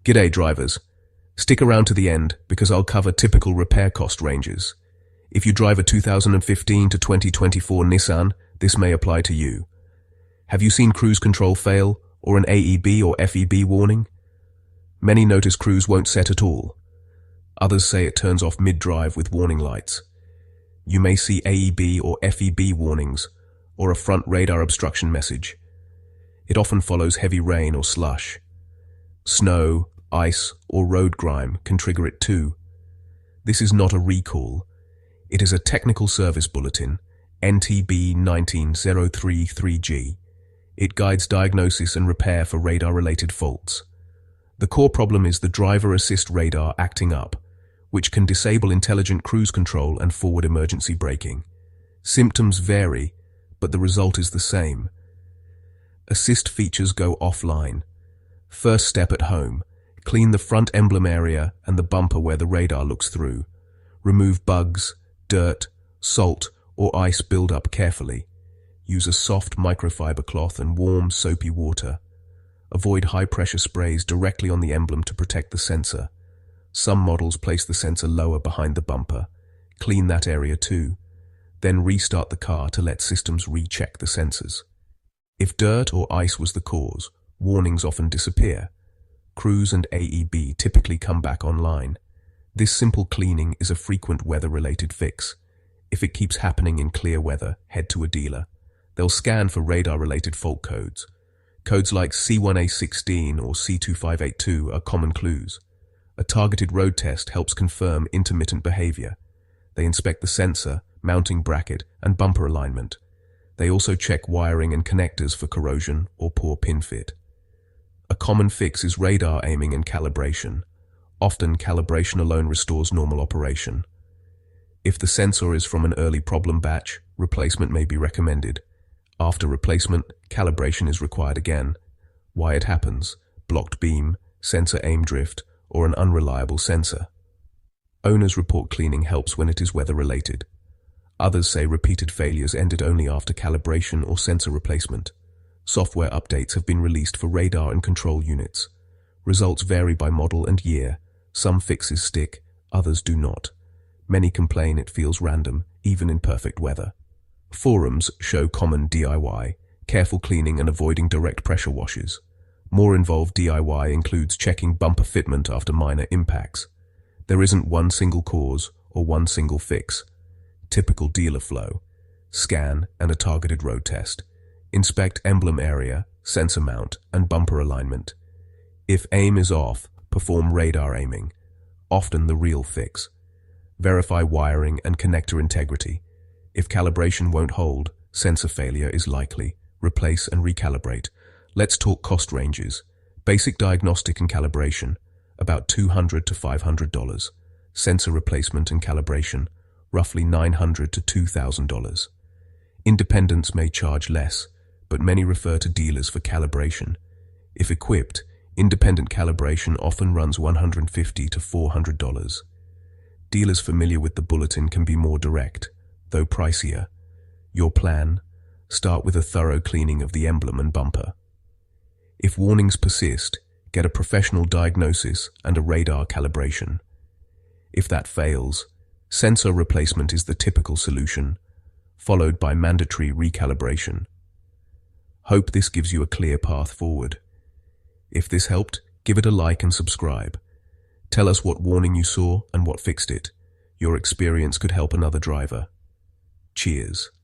G'day drivers. Stick around to the end because I'll cover typical repair cost ranges. If you drive a 2015 to 2024 Nissan, this may apply to you. Have you seen cruise control fail or an AEB or FEB warning? Many notice cruise won't set at all. Others say it turns off mid-drive with warning lights. You may see AEB or FEB warnings or a front radar obstruction message. It often follows heavy rain or slush. Snow, ice, or road grime can trigger it too. This is not a recall. It is a technical service bulletin, NTB 19033G. It guides diagnosis and repair for radar-related faults. The core problem is the driver assist radar acting up, which can disable intelligent cruise control and forward emergency braking. Symptoms vary, but the result is the same. Assist features go offline. First step at home, clean the front emblem area and the bumper where the radar looks through. Remove bugs, dirt, salt, or ice buildup carefully. Use a soft microfiber cloth and warm, soapy water. Avoid high-pressure sprays directly on the emblem to protect the sensor. Some models place the sensor lower behind the bumper. Clean that area too. Then restart the car to let systems recheck the sensors. If dirt or ice was the cause, warnings often disappear. Cruise and AEB typically come back online. This simple cleaning is a frequent weather-related fix. If it keeps happening in clear weather, head to a dealer. They'll scan for radar-related fault codes. Codes like C1A16 or C2582 are common clues. A targeted road test helps confirm intermittent behavior. They inspect the sensor, mounting bracket, and bumper alignment. They also check wiring and connectors for corrosion or poor pin fit. A common fix is radar aiming and calibration. Often, calibration alone restores normal operation. If the sensor is from an early problem batch, replacement may be recommended. After replacement, calibration is required again. Why it happens: blocked beam, sensor aim drift, or an unreliable sensor. Owners report cleaning helps when it is weather-related. Others say repeated failures ended only after calibration or sensor replacement. Software updates have been released for radar and control units. Results vary by model and year. Some fixes stick, others do not. Many complain it feels random, even in perfect weather. Forums show common DIY, careful cleaning and avoiding direct pressure washes. More involved DIY includes checking bumper fitment after minor impacts. There isn't one single cause or one single fix. Typical dealer flow: scan and a targeted road test. Inspect emblem area, sensor mount, and bumper alignment. If aim is off, perform radar aiming, often the real fix. Verify wiring and connector integrity. If calibration won't hold, sensor failure is likely. Replace and recalibrate. Let's talk cost ranges. Basic diagnostic and calibration, about $200 to $500. Sensor replacement and calibration, roughly $900 to $2,000. Independents may charge less, but many refer to dealers for calibration. If equipped, independent calibration often runs $150 to $400. Dealers familiar with the bulletin can be more direct, though pricier. Your plan: start with a thorough cleaning of the emblem and bumper. If warnings persist, get a professional diagnosis and a radar calibration. If that fails, sensor replacement is the typical solution, followed by mandatory recalibration. Hope this gives you a clear path forward. If this helped, give it a like and subscribe. Tell us what warning you saw and what fixed it. Your experience could help another driver. Cheers.